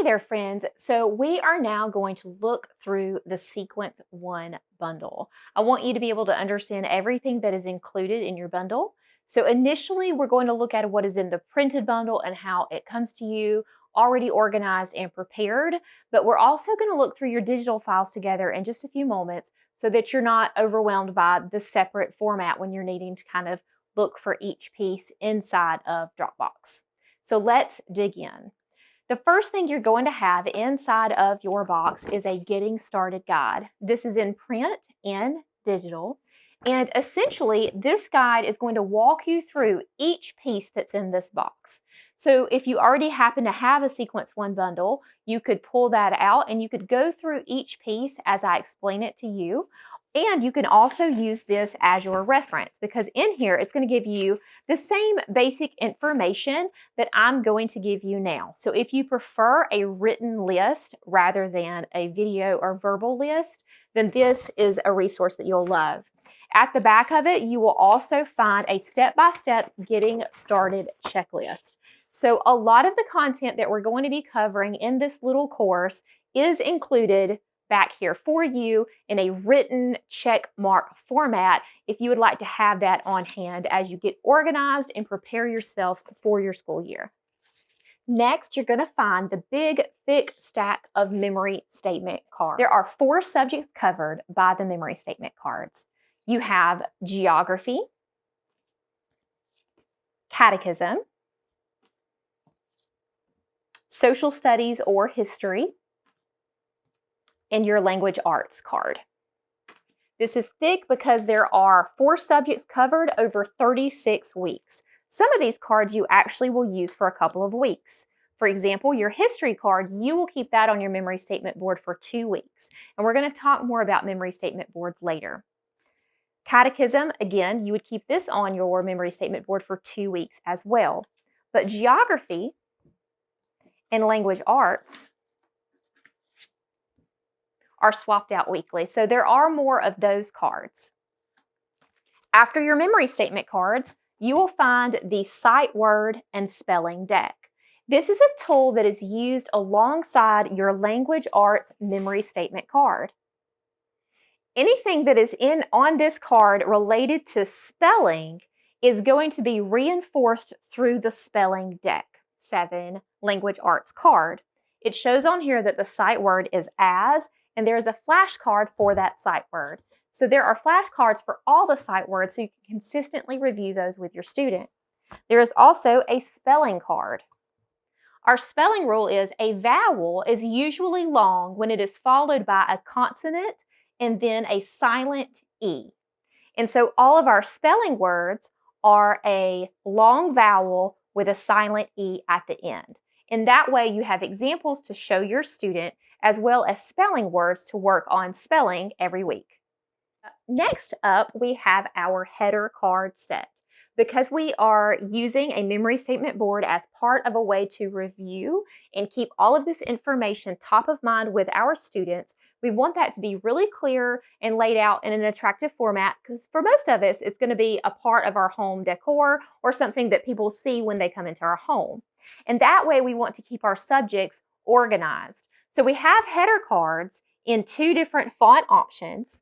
there, friends. So we are now going to look through the Sequence 1 bundle. I want you to be able to understand everything that is included in your bundle. So initially, we're going to look at what is in the printed bundle and how it comes to you already organized and prepared. But we're also going to look through your digital files together in just a few moments so that you're not overwhelmed by the separate format when you're needing to kind of look for each piece inside of Dropbox. So let's dig in. The first thing you're going to have inside of your box is a getting started guide. This is in print and digital. And essentially, this guide is going to walk you through each piece that's in this box. So if you already happen to have a Sequence 1 bundle, you could pull that out and you could go through each piece as I explain it to you. And you can also use this as your reference because in here it's going to give you the same basic information that I'm going to give you now. So if you prefer a written list rather than a video or verbal list, then this is a resource that you'll love. At the back of it, you will also find a step-by-step getting started checklist. So a lot of the content that we're going to be covering in this little course is included back here for you in a written check mark format if you would like to have that on hand as you get organized and prepare yourself for your school year. Next, you're going to find the big, thick stack of memory statement cards. There are 4 subjects covered by the memory statement cards. You have geography, catechism, social studies or history, and your language arts card. This is thick because there are 4 subjects covered over 36 weeks. Some of these cards you actually will use for a couple of weeks. For example, your history card, you will keep that on your memory statement board for 2 weeks. And we're going to talk more about memory statement boards later. Catechism, again, you would keep this on your memory statement board for 2 weeks as well. But geography and language arts are swapped out weekly. So there are more of those cards. After your memory statement cards, you will find the sight word and spelling deck. This is a tool that is used alongside your language arts memory statement card. Anything that is on this card related to spelling is going to be reinforced through the spelling deck 7 language arts card. It shows on here that the sight word is as, and there is a flashcard for that sight word. So there are flashcards for all the sight words so you can consistently review those with your student. There is also a spelling card. Our spelling rule is a vowel is usually long when it is followed by a consonant and then a silent E. And so all of our spelling words are a long vowel with a silent E at the end. And that way you have examples to show your student as well as spelling words to work on spelling every week. Next up, we have our header card set. Because we are using a memory statement board as part of a way to review and keep all of this information top of mind with our students, we want that to be really clear and laid out in an attractive format because for most of us, it's going to be a part of our home decor or something that people see when they come into our home. And that way we want to keep our subjects organized. So we have header cards in 2 different font options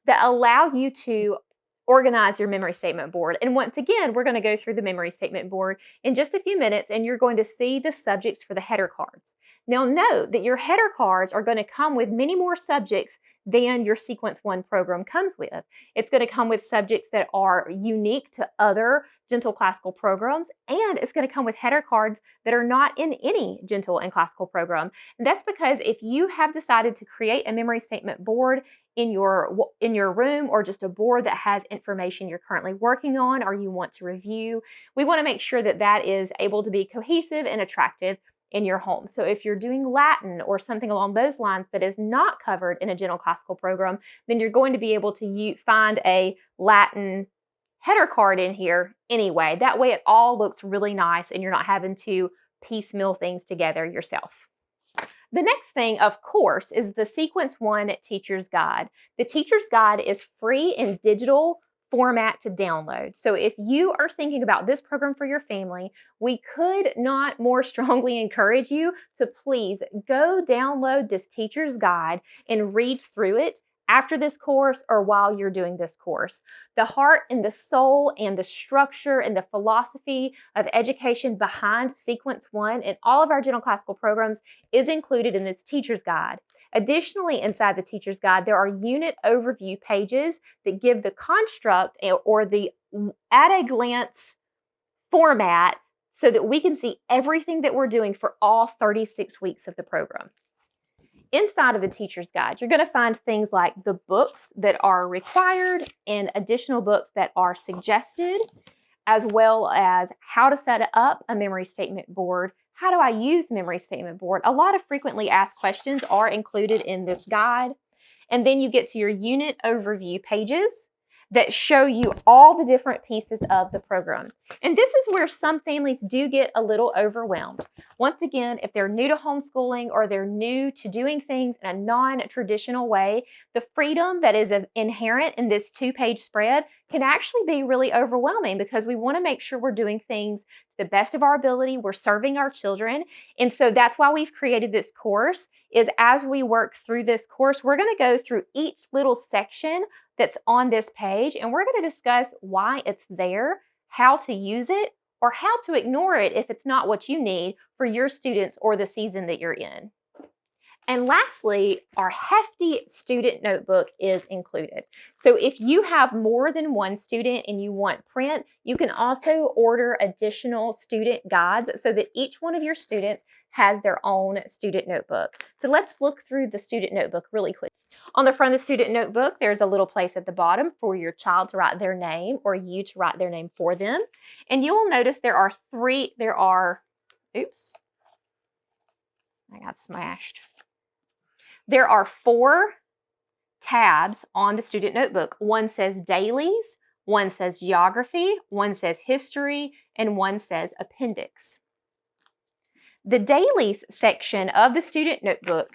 that allow you to organize your memory statement board. And once again, we're going to go through the memory statement board in just a few minutes and you're going to see the subjects for the header cards. Now note that your header cards are going to come with many more subjects than your Sequence 1 program comes with. It's going to come with subjects that are unique to other gentle classical programs, and it's going to come with header cards that are not in any gentle and classical program. And that's because if you have decided to create a memory statement board in your room or just a board that has information you're currently working on or you want to review, we want to make sure that that is able to be cohesive and attractive in your home. So if you're doing Latin or something along those lines that is not covered in a gentle classical program, then you're going to be able to find a Latin header card in here anyway. That way it all looks really nice and you're not having to piecemeal things together yourself. The next thing, of course, is the Sequence 1 Teacher's Guide. The Teacher's Guide is free in digital format to download. So if you are thinking about this program for your family, we could not more strongly encourage you to please go download this teacher's guide and read through it after this course or while you're doing this course. The heart and the soul and the structure and the philosophy of education behind Sequence 1 and all of our general classical programs is included in this teacher's guide. Additionally, inside the teacher's guide, there are unit overview pages that give the construct or the at a glance format so that we can see everything that we're doing for all 36 weeks of the program. Inside of the teacher's guide, you're going to find things like the books that are required and additional books that are suggested, as well as how to set up a memory statement board. How do I use memory statement board? A lot of frequently asked questions are included in this guide. And then you get to your unit overview pages that show you all the different pieces of the program. And this is where some families do get a little overwhelmed. Once again, if they're new to homeschooling or they're new to doing things in a non-traditional way, the freedom that is inherent in this 2-page spread can actually be really overwhelming because we want to make sure we're doing things to the best of our ability, we're serving our children. And so that's why we've created this course, is as we work through this course, we're going to go through each little section that's on this page, and we're going to discuss why it's there, how to use it, or how to ignore it if it's not what you need for your students or the season that you're in. And lastly, our hefty student notebook is included. So if you have more than one student and you want print, you can also order additional student guides so that each one of your students has their own student notebook. So let's look through the student notebook really quick. On the front of the student notebook, there's a little place at the bottom for your child to write their name or you to write their name for them. And you will notice oops, I got smashed. There are 4 tabs on the student notebook. One says dailies, one says geography, one says history, and one says appendix. The dailies section of the student notebook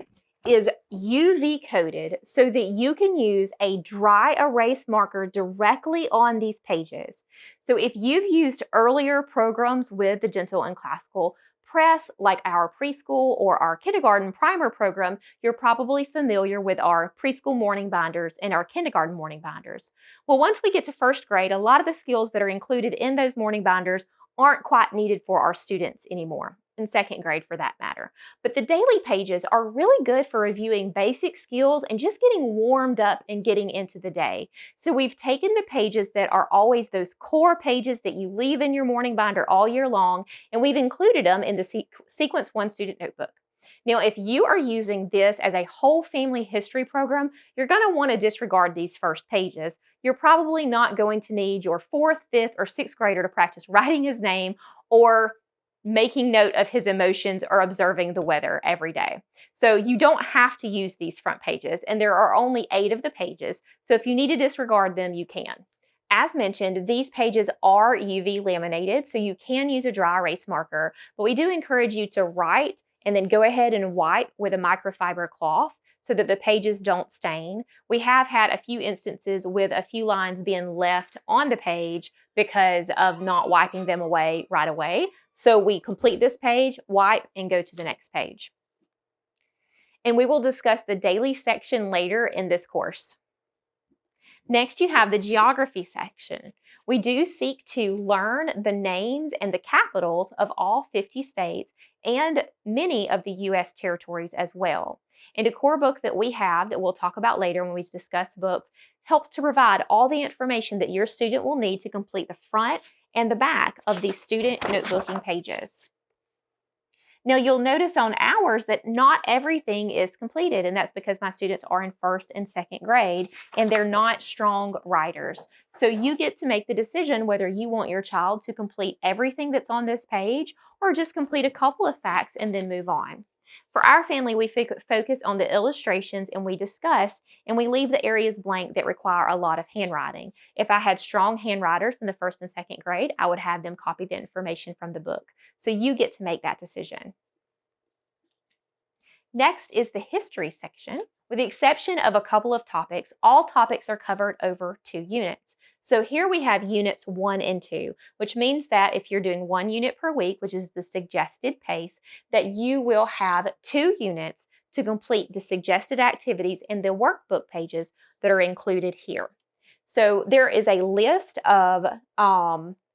is UV coded so that you can use a dry erase marker directly on these pages. So if you've used earlier programs with the Gentle and Classical Press, like our preschool or our kindergarten primer program, you're probably familiar with our preschool morning binders and our kindergarten morning binders. Well, once we get to 1st grade, a lot of the skills that are included in those morning binders aren't quite needed for our students anymore, in 2nd grade for that matter. But the daily pages are really good for reviewing basic skills and just getting warmed up and getting into the day. So we've taken the pages that are always those core pages that you leave in your morning binder all year long, and we've included them in the Sequence 1 student notebook. Now, if you are using this as a whole family history program, you're going to want to disregard these first pages. You're probably not going to need your 4th, 5th, or 6th grader to practice writing his name or making note of his emotions or observing the weather every day. So you don't have to use these front pages, and there are only 8 of the pages. So if you need to disregard them, you can. As mentioned, these pages are UV laminated, so you can use a dry erase marker, but we do encourage you to write and then go ahead and wipe with a microfiber cloth so that the pages don't stain. We have had a few instances with a few lines being left on the page because of not wiping them away right away. So we complete this page, wipe, and go to the next page. And we will discuss the daily section later in this course. Next, you have the geography section. We do seek to learn the names and the capitals of all 50 states and many of the U.S. territories as well. And a core book that we have that we'll talk about later when we discuss books helps to provide all the information that your student will need to complete the front and the back of these student notebooking pages. Now, you'll notice on ours that not everything is completed, and that's because my students are in 1st and 2nd grade, and they're not strong writers. So you get to make the decision whether you want your child to complete everything that's on this page or just complete a couple of facts and then move on. For our family, we focus on the illustrations and we discuss, and we leave the areas blank that require a lot of handwriting. If I had strong handwriters in the 1st and 2nd grade, I would have them copy the information from the book. So you get to make that decision. Next is the history section. With the exception of a couple of topics, all topics are covered over 2 units. So here we have units 1 and 2, which means that if you're doing 1 unit per week, which is the suggested pace, that you will have 2 units to complete the suggested activities in the workbook pages that are included here. So there is a list of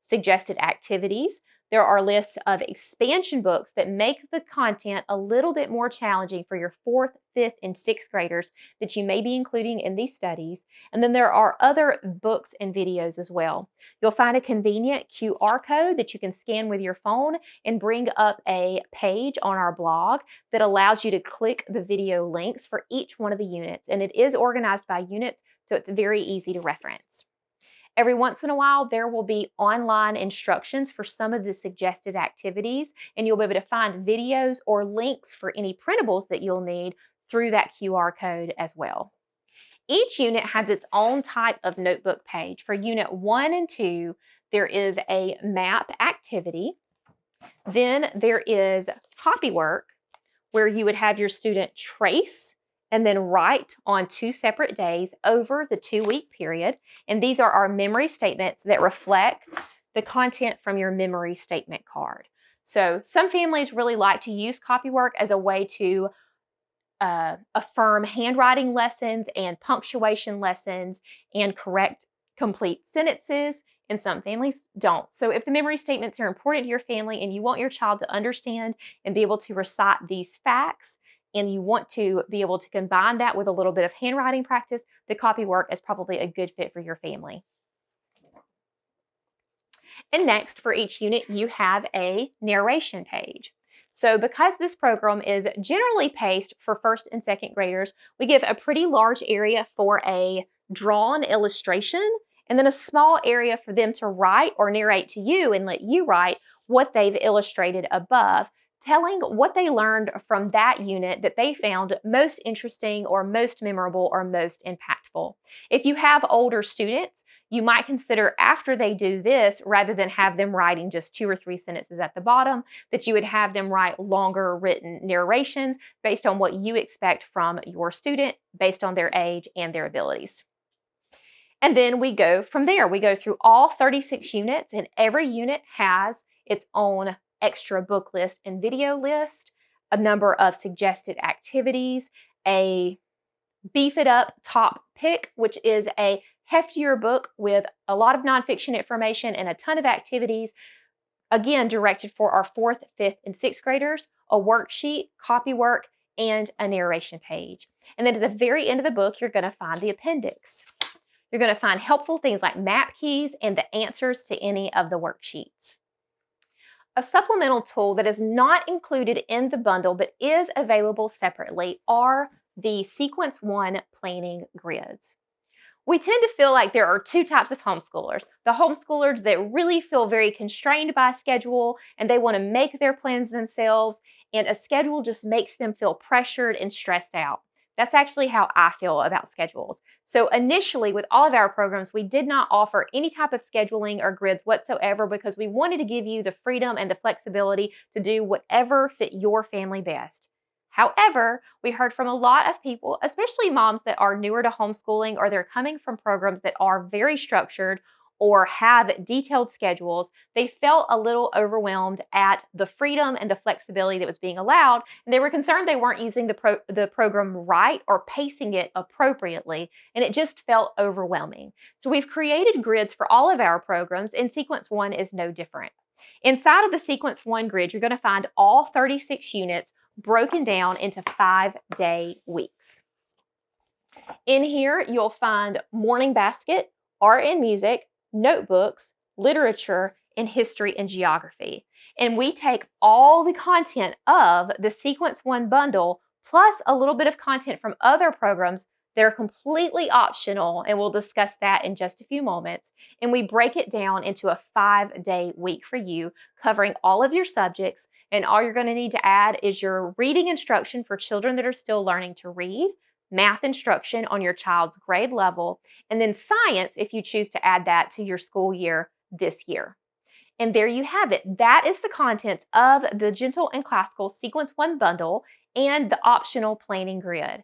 suggested activities. There are lists of expansion books that make the content a little bit more challenging for your 4th, 5th, and 6th graders that you may be including in these studies. And then there are other books and videos as well. You'll find a convenient QR code that you can scan with your phone and bring up a page on our blog that allows you to click the video links for each one of the units. And it is organized by units, so it's very easy to reference. Every once in a while, there will be online instructions for some of the suggested activities, and you'll be able to find videos or links for any printables that you'll need through that QR code as well. Each unit has its own type of notebook page. For Unit 1 and 2, there is a map activity. Then there is copywork, where you would have your student trace and then write on 2 separate days over the 2-week period. And these are our memory statements that reflect the content from your memory statement card. So some families really like to use copywork as a way to affirm handwriting lessons and punctuation lessons and correct complete sentences, and some families don't. So if the memory statements are important to your family and you want your child to understand and be able to recite these facts, and you want to be able to combine that with a little bit of handwriting practice, the copywork is probably a good fit for your family. And next, for each unit, you have a narration page. So because this program is generally paced for 1st and 2nd graders, we give a pretty large area for a drawn illustration and then a small area for them to write or narrate to you and let you write what they've illustrated above, telling what they learned from that unit that they found most interesting or most memorable or most impactful. If you have older students, you might consider after they do this, rather than have them writing just 2 or 3 sentences at the bottom, that you would have them write longer written narrations based on what you expect from your student, based on their age and their abilities. And then we go from there. We go through all 36 units, and every unit has its own extra book list and video list, a number of suggested activities, a Beef It Up Top Pick, which is a heftier book with a lot of nonfiction information and a ton of activities, again, directed for our 4th, 5th, and 6th graders, a worksheet, copywork, and a narration page. And then at the very end of the book, you're going to find the appendix. You're going to find helpful things like map keys and the answers to any of the worksheets. A supplemental tool that is not included in the bundle but is available separately are the Sequence 1 planning grids. We tend to feel like there are 2 types of homeschoolers. The homeschoolers that really feel very constrained by a schedule and they want to make their plans themselves, and a schedule just makes them feel pressured and stressed out. That's actually how I feel about schedules. So initially, with all of our programs, we did not offer any type of scheduling or grids whatsoever because we wanted to give you the freedom and the flexibility to do whatever fit your family best. However, we heard from a lot of people, especially moms that are newer to homeschooling or they're coming from programs that are very structured or have detailed schedules, they felt a little overwhelmed at the freedom and the flexibility that was being allowed, and they were concerned they weren't using the program right or pacing it appropriately, and it just felt overwhelming. So we've created grids for all of our programs, and Sequence 1 is no different. Inside of the Sequence 1 grid, you're going to find all 36 units broken down into 5-day weeks. In here, you'll find morning basket, art and music, notebooks, literature, and history and geography. And we take all the content of the Sequence 1 bundle plus a little bit of content from other programs that are completely optional, and we'll discuss that in just a few moments. And we break it down into a 5-day week for you, covering all of your subjects. And all you're going to need to add is your reading instruction for children that are still learning to read, math instruction on your child's grade level, and then science if you choose to add that to your school year this year. And there you have it. That is the contents of the Gentle and Classical Sequence 1 bundle and the optional planning grid.